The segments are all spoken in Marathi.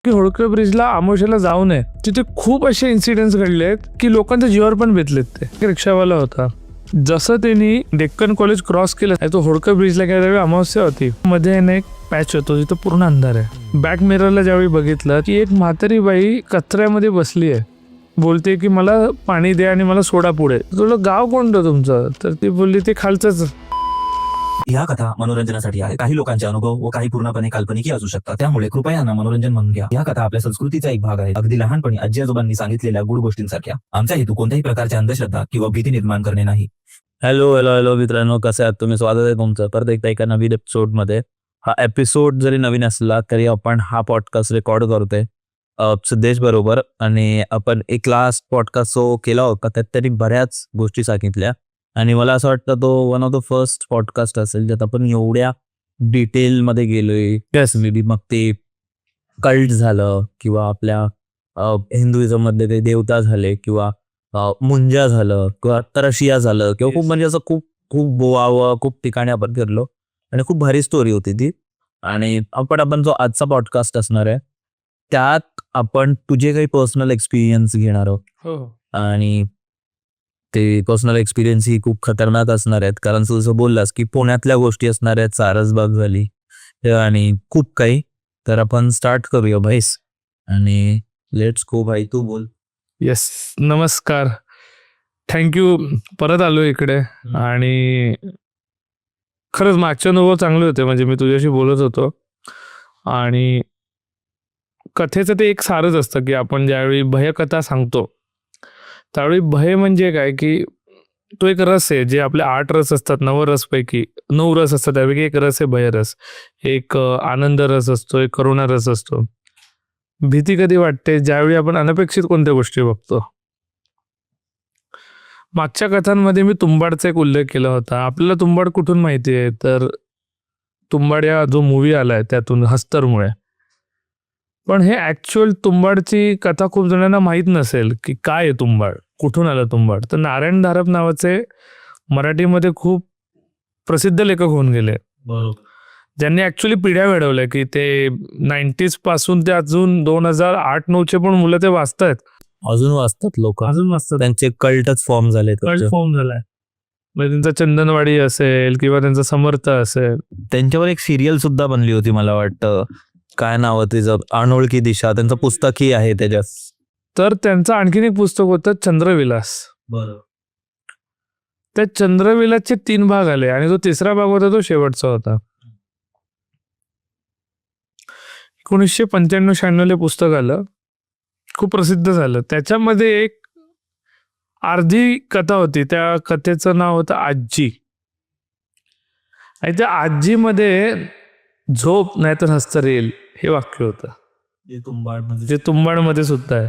की होळकर ब्रिजला अमावस्येला जाऊ नये. तिथे खूप असे इन्सिडेंट्स घडलेत की लोकांच्या जीवावर पण बेतलेत. ते रिक्षावाला होता, जसं त्यांनी डेक्कन कॉलेज क्रॉस केलं तो होळकर ब्रिजला गेल्या त्यावेळी अमावस्या होती. मध्ये एक पॅच होतो जिथं पूर्ण अंधार आहे. बॅक मिररला ज्यावेळी बघितलं की एक म्हातारी बाई कचऱ्यामध्ये बसली आहे, बोलते की मला पाणी द्या आणि मला सोडा पुढे. तुला गाव कोणतं तुमचं? तर ती बोलली ते खालचंच. या कथा मनोरंजनासाठी आहे. काही लोकांचे अनुभव व काही पूर्णपणे काल्पनिक असू शकतात, त्यामुळे कृपया यांना मनोरंजन म्हणून घ्या. या कथा आपल्या संस्कृतीचा एक भाग आहे, अगदी लहानपणी आजी आजोबांनी सांगितलेल्या गुड गोष्टींसारख्या. आमचा हेतू कोणत्याही प्रकारच्या अंधश्रद्धा किंवा भीती निर्माण करणे नाही. हॅलो मित्रांनो, कसे आहात तुम्ही? स्वागत आहे तुमचं परत एकदा एका नवीन एपिसोडमध्ये. हा एपिसोड जरी नवीन असला तरी आपण हा पॉडकास्ट रेकॉर्ड करतोय सिद्धेश बरोबर. आणि आपण एक लास्ट पॉडकास्ट जो केला होता त्यात त्यांनी बऱ्याच गोष्टी सांगितल्या आणि मला असं वाटतं तो one of the first podcast असेल ज्यात आपण एवढ्या डिटेलमध्ये गेलोय. मग ते कल्ट झालं किंवा आपल्या हिंदुइझम मधले ते देवता झाले किंवा मुंजा झालं किंवा तरशिया झालं किंवा खूप म्हणजे असं खूप खूप बोवावं खूप ठिकाणी आपण फिरलो आणि खूप भारी स्टोरी होती ती. आणि आपण जो आजचा पॉडकास्ट असणार आहे त्यात आपण तुझे काही पर्सनल एक्सपिरियन्स घेणार आहोत. आणि ते पर्सनल एक्सपिरियन्स ही खूप खतरनाक असणार आहेत, कारण तू जसं बोललास की पुण्यातल्या गोष्टी असणार आहेत, सारसबाग झाली आणि खूप काही. तर आपण स्टार्ट करूया भाईस आणि लेट्स गो. भाई तू बोल. येस, नमस्कार, थँक्यू. परत आलो इकडे. आणि खरंच मागचे अनुभव चांगले होते, म्हणजे मी तुझ्याशी बोलत होतो आणि कथेचं ते एक सारच असतं की आपण ज्यावेळी भयकथा सांगतो त्यावेळी भय म्हणजे काय की तो एक रस आहे, जे आपले 8 रस असतात, 9 रसपैकी 9 रस असतात, त्यापैकी एक रस आहे भयरस. एक आनंद रस असतो, एक करुणा रस असतो. भीती कधी वाटते ज्यावेळी आपण अनपेक्षित कोणत्या गोष्टी बघतो. मागच्या कथांमध्ये मी तुंबाडचा एक उल्लेख केला होता. आपल्याला तुंबाड कुठून माहिती आहे? तर तुंबाड या जो मूवी आलाय त्यातून, हस्तरमुळे. पण हे ऍक्च्युअल तुंबाडची कथा खूप जणांना माहीत नसेल की काय आहे तुंबाड, कुठून आलं तुंबाड. तर नारायण धारप नावाचे मराठीमध्ये खूप प्रसिद्ध लेखक होऊन गेले, ज्यांनी ऍक्च्युअली पिढ्या घडवल्या की ते 90s पासून ते अजून 2008-9चे पण मुलं ते वाचतायत, अजून वाचतात लोक, अजून वाचतात. त्यांचे कल्टच फॉर्म झाले. कल्ट फॉर्म झालाय. म्हणजे त्यांचा चंदनवाडी असेल किंवा त्यांचा समर्थ असेल. त्यांच्यावर एक सिरियल सुद्धा बनली होती, मला वाटतं काय नाव होतं तिचं, अनोळखी दिशा. त्यांचं पुस्तकही आहे त्याच्यात. तर त्यांचं आणखीन एक पुस्तक होतं चंद्रविलास. त्या चंद्रविलासचे 3 भाग आले आणि जो तिसरा भाग होता तो शेवटचा होता. 1995-96 पुस्तक आलं, खूप प्रसिद्ध झालं. त्याच्यामध्ये एक अर्धी कथा होती, त्या कथेचं नाव होतं आजी. आणि त्या आजीमध्ये झोप नाहीतर हस्तर येईल हे वाक्य होतं, जे तुंबाडमध्ये सुद्धा आहे.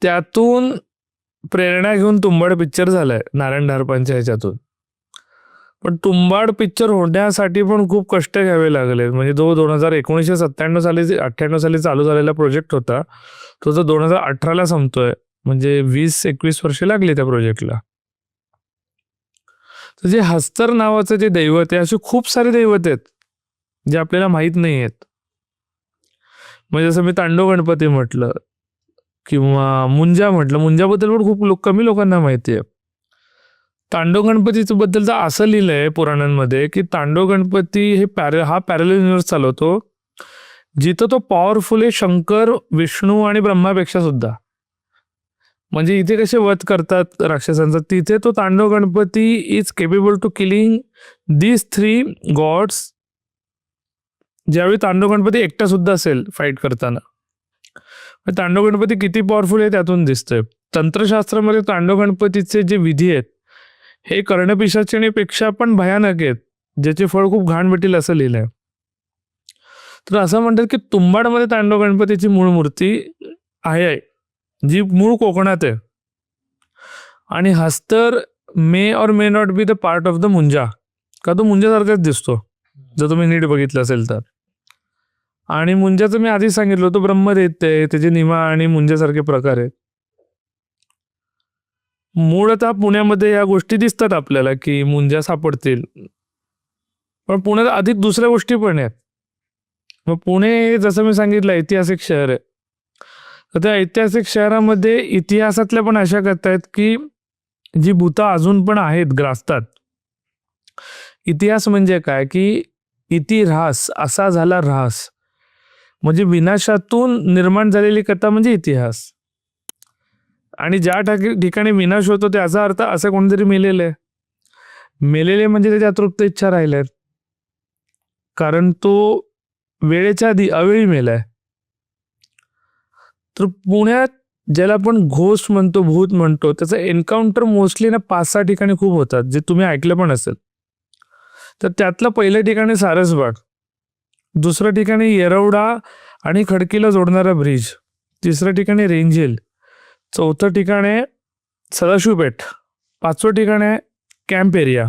त्यातून प्रेरणा घेऊन तुंबाड पिक्चर झालाय नारायण धारपांच्या ह्याच्यातून. पण तुंबाड पिक्चर होण्यासाठी पण खूप कष्ट घ्यावे लागले. म्हणजे जो 1998 साली चालू झालेला प्रोजेक्ट होता तो जो 2018ला संपतोय, म्हणजे 20-21 वर्षे लागली त्या प्रोजेक्टला. तर जे हस्तर नावाचं जे दैवत आहे, असे खूप सारे दैवत आहेत जे आपल्याला माहीत नाही आहेत. म्हणजे जसं मी तांडव गणपती म्हटलं किंवा मुंजा म्हटलं, मुंजाबद्दल पण खूप कमी लोकांना माहिती आहे. तांडव गणपतीचं बद्दल तर असं लिहिलंय पुराणांमध्ये की तांडव गणपती हे हा पॅरलल युनिव्हर्स चालवतो, जिथं तो पॉवरफुल आहे शंकर, विष्णू आणि ब्रह्मापेक्षा सुद्धा. म्हणजे इथे कसे वध करतात राक्षसांचा, तिथे तो Tandav Ganpati is capable to killing these 3 gods. ज्यावेळी तांडव गणपती एकटा सुद्धा असेल फाईट करताना, तांडव गणपती किती पॉवरफुल आहे त्यातून दिसतंय. तंत्रशास्त्रामध्ये तांडव गणपतीचे जे विधी आहेत हे कर्णपिशाचीपेक्षा पण भयानक आहेत, ज्याचे फळ खूप घाण भेटेल असं लिहिलंय. तर असं म्हणतात की तुंबाडमध्ये तांडव गणपतीची मूळ मूर्ती आहे, जी मूळ कोकणात आहे. आणि Hastar may or may not be the part of the Munja, का तो मुंजासारखाच दिसतो जर तुम्ही नीट बघितलं असेल तर. आणि मुंजाचं मी आधीच सांगितलं होतं, ब्रह्मदैत्य, त्याचे निमा आणि मुंजासारखे प्रकार आहेत. मूळतः पुण्यामध्ये या गोष्टी दिसतात आपल्याला की मुंजा सापडतील, पण पुण्यात अधिक दुसऱ्या गोष्टी पण आहेत. मग पुणे जसं मी सांगितलं ऐतिहासिक शहर आहे. तर त्या ऐतिहासिक शहरामध्ये इतिहासातल्या पण अशा कथा आहेत की जी भूतं अजून पण आहेत, ग्रासतात. इतिहास म्हणजे काय की इतिहास असा झाला ऱ्हास, म्हणजे विनाशातून निर्माण झालेली कथा म्हणजे इतिहास. आणि ज्या ठिकाणी विनाश होतो त्याचा अर्थ असं कोणतरी मेलेलं आहे. मेलेले म्हणजे त्याच्या अतृप्त इच्छा राहिल्यात, कारण तो वेळेच्या आधी अवेळी मेलाय. तर पुण्यात ज्याला आपण घोस्ट म्हणतो, भूत म्हणतो, त्याचं एन्काउंटर मोस्टली ना 5-6 ठिकाणी खूप होतात, जे तुम्ही ऐकलं पण असेल. तर त्यातलं पहिल्या ठिकाणी सारसबाग, दुसऱ्या ठिकाणी येरवडा आणि खडकीला जोडणारा ब्रिज, तिसऱ्या ठिकाणी रेंजेल, चौथं ठिकाण आहे सदाशिवपेठ, 5वं ठिकाण आहे कॅम्प एरिया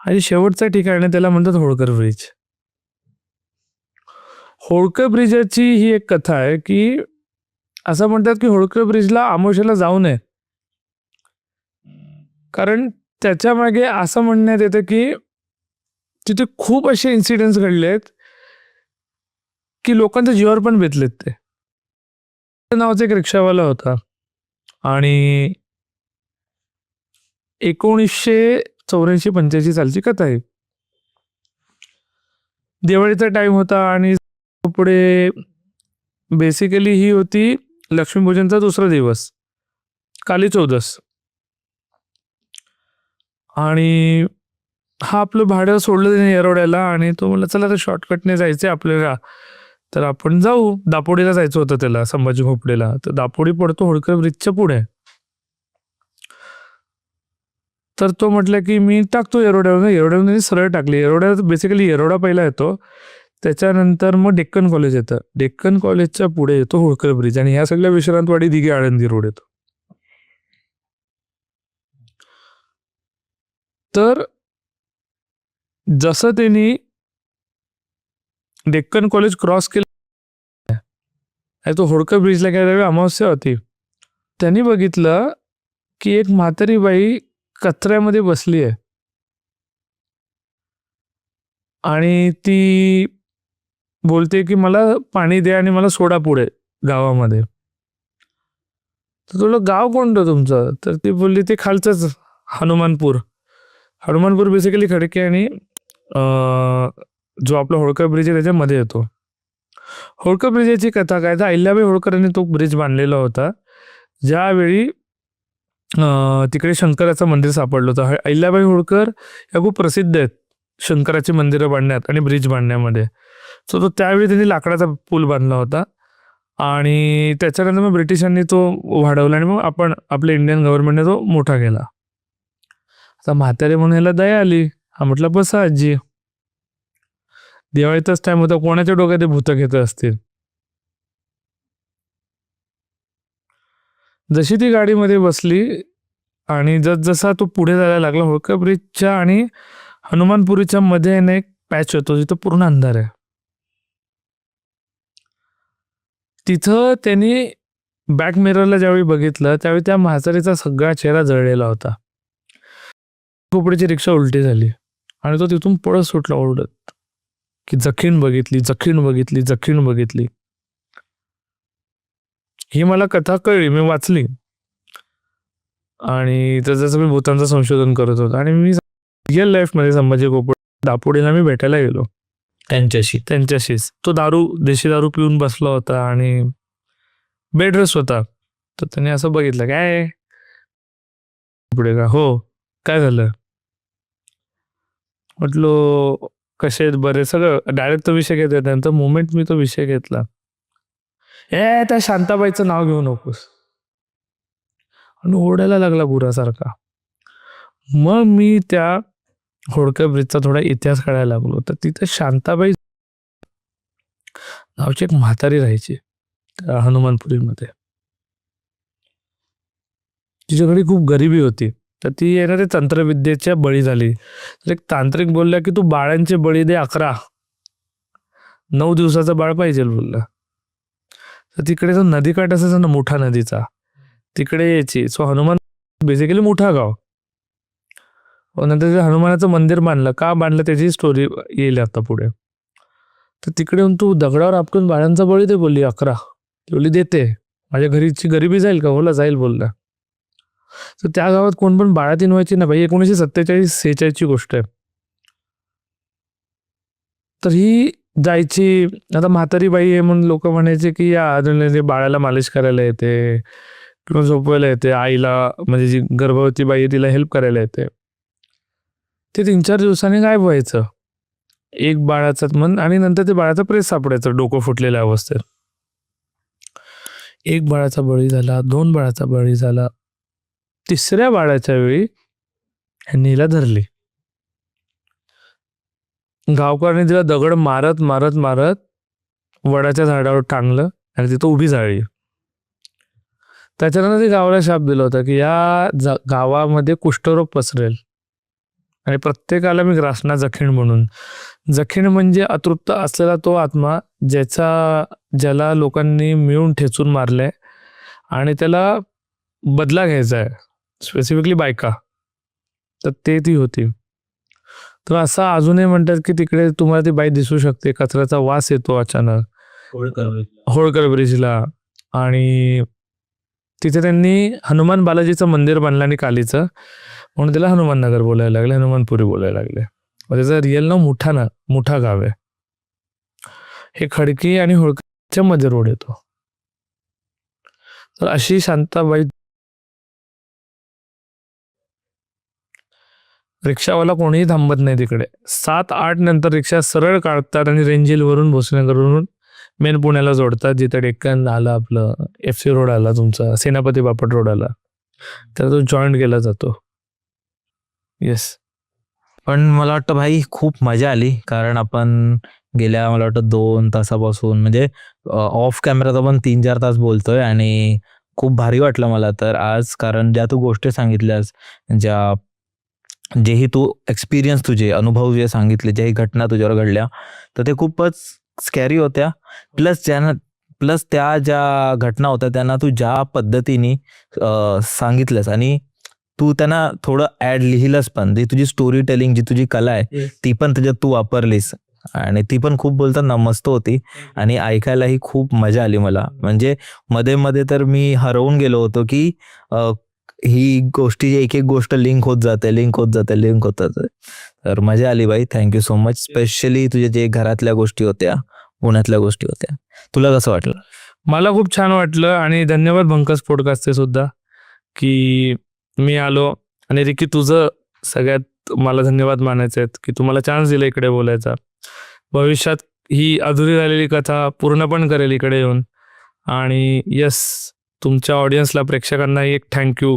आणि शेवटचं ठिकाण आहे त्याला म्हणतात होळकर ब्रिज. होळकर ब्रिजाची ही एक कथा आहे की असं म्हणतात की होळकर ब्रिजला आमोशाला जाऊ नये, कारण त्याच्या मागे असं म्हणण्यात येतं की तिथे खूप असे इन्सिडेंट्स घडले आहेत की लोकांच्या जीवावर पण बेतलेत. ते नावाचा एक रिक्षावाला होता आणि 1984-85 सालची कथा आहे. दिवाळीचा टाइम होता आणि पुढे बेसिकली ही होती लक्ष्मीपूजनचा दुसरा दिवस, काली चौदस. आणि हा आपलं भाडं सोडलं त्याने येरवड्याला आणि तो म्हणला चला तर शॉर्टकटने जायचंय आपल्याला, तर आपण जाऊ. दापोडीला जायचं होतं त्याला, संभाजी खोपडेला. तर दापोडी पडतो होळकर ब्रिजच्या पुढे. तर तो म्हटलं की मी टाकतो येरवड्यावरून त्यांनी सरळ टाकली. येरवड्यात बेसिकली येरवडा पहिला येतो, त्याच्यानंतर मग डेक्कन कॉलेज येतं. डेक्कन कॉलेजच्या पुढे येतो होळकर ब्रिज आणि ह्या सगळ्या विश्रांतवाडी, दिघे, आळंदी रोड येतो. तर जसं त्यांनी डेक्कन कॉलेज क्रॉस केलं आणि तो होळकर ब्रिजला गेल्यावेळी अमावस्या होती, त्यांनी बघितलं की एक म्हातारी बाई कचऱ्यामध्ये बसली आहे आणि ती बोलते की मला पाणी द्या आणि मला सोडा पुढे गावामध्ये. तर तुला गाव कोणतं तुमचं? तर ती बोलली ते खालचंच हनुमानपूर. हनुमानपूर बेसिकली खडकी आणि जो आपला होळकर ब्रिज आहे त्याच्यामध्ये येतो. होळकर ब्रिजेची कथा काय, तर अहिल्याबाई होळकरांनी तो ब्रिज बांधलेला होता ज्यावेळी तिकडे शंकराचं मंदिर सापडलं होतं. अहिल्याबाई होळकर या खूप प्रसिद्ध आहेत शंकराची मंदिरं बांधण्यात आणि ब्रिज बांधण्यामध्ये. सो तो त्यावेळी त्यांनी लाकडाचा पूल बांधला होता आणि त्याच्यानंतर मग ब्रिटिशांनी तो वाढवला आणि मग आपल्या इंडियन गव्हर्नमेंटने तो मोठा केला. आता म्हातारे म्हणून ह्याला दया आली. हा म्हटलं बसा आजी. दिवाळीचाच टाइम होता, कोणाच्या डोक्यात भूतं घेत असतील. जशी ती गाडीमध्ये बसली आणि जसा तो पुढे जायला लागला, होळकर ब्रिजच्या आणि हनुमानपुरीच्या मध्ये एक पॅच होतो जिथं पूर्ण अंधार आहे. तिथं त्यांनी बॅक मिररला ज्यावेळी बघितलं त्यावेळी त्या म्हातारीचा सगळा चेहरा जळलेला होता. खोपडीची रिक्षा उलटी झाली आणि तो तिथून पळत सुटला ओरडत की जखीण बघितली, जखीण बघितली, जखीण बघितली. ही मला कथा कळली, मी वाचली आणि जसं मी भूतांचं संशोधन करत होतो आणि मी रिअल लाईफमध्ये संभाजी खोपडे दापोडीला मी भेटायला गेलो त्यांच्याशीच. तो देशी दारू पिऊन बसला होता आणि बेड रेस्ट होता. तर त्याने असं बघितलं, काय पुढे का, हो काय झालं. म्हटलो कसे आहेत, बरे, सगळं डायरेक्ट तो विषय घेतला. त्यानंतर मोमेंट मी तो विषय घेतला, त्या शांताबाईचं नाव घेऊ नकोस, आणि ओरडायला लागला बुरासारखा. मग मी त्या होळकर ब्रिजचा थोडा इतिहास काढायला लागलो. तर तिथे शांताबाई नावची एक म्हातारी राहायची हनुमानपुरीमध्ये. तिच्याकडे खूप गरिबी होती, तर ती येणारे तंत्रविद्येच्या बळी झाली. तर एक तांत्रिक बोलला की तू बाळांचे बळी दे 11, 9 दिवसाचं बाळ पाहिजे बोलला. तर तिकडे जो नदीकाठ असायचा ना मोठा नदीचा, तिकडे यायची. सो हनुमान बेसिकली मोठा गाव. नंतर हनुमानाचं मंदिर बांधलं, का बांधलं त्याची स्टोरी येईल आता पुढे. तर तिकडे येऊन तू दगडावर आपटून बाळांचा बळी दे बोलली 11. ती बोलली देते. माझ्या घरीची गरिबी जाईल का? बोला जाईल बोलला. तर त्या गावात कोण पण बाळातीन व्हायची ना भाई. 1947-46 गोष्ट आहे. तर ही जायची. आता म्हातारी बाई आहे म्हणून लोक म्हणायचे की या अजून बाळाला मालिश करायला येते किंवा झोपवायला येते, आईला म्हणजे जी गर्भवती बाई आहे तिला हेल्प करायला येते. ते 3-4 दिवसांनी गायब व्हायचं. एक बाळाचा मन आणि नंतर ते बाळाचा प्रेस सापडायचं डोकं फुटलेल्या अवस्थेत. एक बाळाचा बळी झाला, 2 बाळाचा बळी झाला. 3ऱ्या बाळाच्या वेळी ह्यांनी हिला धरली. गावकऱ्यांनी तिला दगड मारत मारत मारत वडाच्या झाडावर टांगलं आणि तिथं उभी जाळली. त्याच्यानंतर ते गावाला शाप दिला होता की या गावामध्ये कुष्ठरोग पसरेल आणि प्रत्येकाला मी ग्रासना जखीण म्हणून. जखीण म्हणजे अतृप्त असलेला तो आत्मा ज्याला लोकांनी मिळून ठेचून मारलंय आणि त्याला बदला घ्यायचा आहे, स्पेसिफिकली बायका. तर ती होती. तर असं अजूनही म्हणतात की तिकडे तुम्हाला ती बाई दिसू शकते. कचऱ्याचा वास येतो अचानक होळकर ब्रिजला. आणि तिथे त्यांनी हनुमान बालाजीचं मंदिर बांधलं आणि कालीचं, म्हणून त्याला हनुमान नगर बोलायला लागले, हनुमानपुरी बोलायला लागले. त्याचं रिअल नाव मुठा गाव आहे. हे खडकी आणि होळकरच्या मध्ये रोड येतो. तर अशी शांताबाई. रिक्षावाला कोणीही थांबत नाही तिकडे. 7-8 नंतर रिक्षा सरळ काढतात आणि रेंजिलवरून भोसलेनगरवरून मेन पुण्याला जोडतात, जिथे डेक्कन आलं आपलं, FC रोड आला तुमचा, सेनापती बापट रोड आला, तर तो जॉईंट केला जातो. येस. पण मला वाटतं भाई खूप मजा आली, कारण आपण गेल्या मला वाटतं 2 तासापासून म्हणजे ऑफ कॅमेरा तर आपण 3-4 तास बोलतोय आणि खूप भारी वाटलं मला तर आज, कारण ज्या तू गोष्टी सांगितल्यास, जेही तू एक्सपिरियन्स, तुझे अनुभव जे सांगितले, ज्याही घटना तुझ्यावर घडल्या, तर ते खूपच स्कॅरी होत्या. प्लस त्या ज्या घटना होत्या त्यांना तू ज्या पद्धतीने सांगितलंस आणि तू त्यांना थोडं ॲड लिहिलंस पण, ती तुझी स्टोरी टेलिंग, जी तुझी कला आहे ती पण त्याच्यात तू वापरलीस आणि ती पण खूप बोलतात ना मस्त होती आणि ऐकायलाही खूप मजा आली मला. म्हणजे मध्ये मध्ये तर मी हरवून गेलो होतो की ही गोष्टी एक गोष्ट लिंक होत जाते. तर मजा आली बाई. Thank you so much. स्पेशली तुझे जे घरातल्या गोष्टी होत्या, पुण्यातल्या गोष्टी होत्या. तुला कसं वाटलं? मला खूप छान वाटलं आणि धन्यवाद भंकस पॉडकास्टचे सुद्धा की मी आलो. आणि रिकी तुझं सगळ्यात मला धन्यवाद मानायचे आहेत की तुम्हाला चान्स दिला इकडे बोलायचा. भविष्यात ही अधुरी राहिलेली कथा पूर्ण पण करेल इकडे येऊन. आणि यस, तुमच्या ऑडियन्सला, प्रेक्षकांनाही एक थँक्यू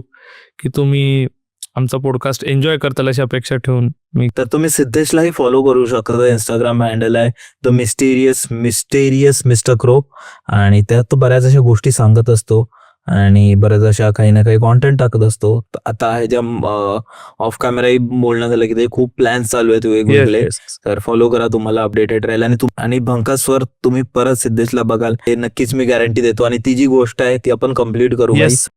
की तुम्ही आमचा पॉडकास्ट एन्जॉय करताल अशी अपेक्षा ठेवून मी. तर तुम्ही सिद्धेशलाही फॉलो करू शकता. इंस्टाग्राम हँडल आहे द मिस्टेरियस मिस्टर क्रो आणि त्यात तो बऱ्याच अशा गोष्टी सांगत असतो आणि बऱ्याच अशा काही ना काही कॉन्टेंट टाकत असतो. आता ह्याच्या ऑफ कॅमेराही बोलणं झालं की ते खूप प्लॅन्स चालू आहेत वेगवेगळे. तर फॉलो करा, तुम्हाला अपडेटेड राहील. आणि भंकासवर तुम्ही परत सिद्धेशला बघाल हे नक्कीच मी गॅरंटी देतो. आणि ती जी गोष्ट आहे ती आपण कम्प्लीट करू. येस,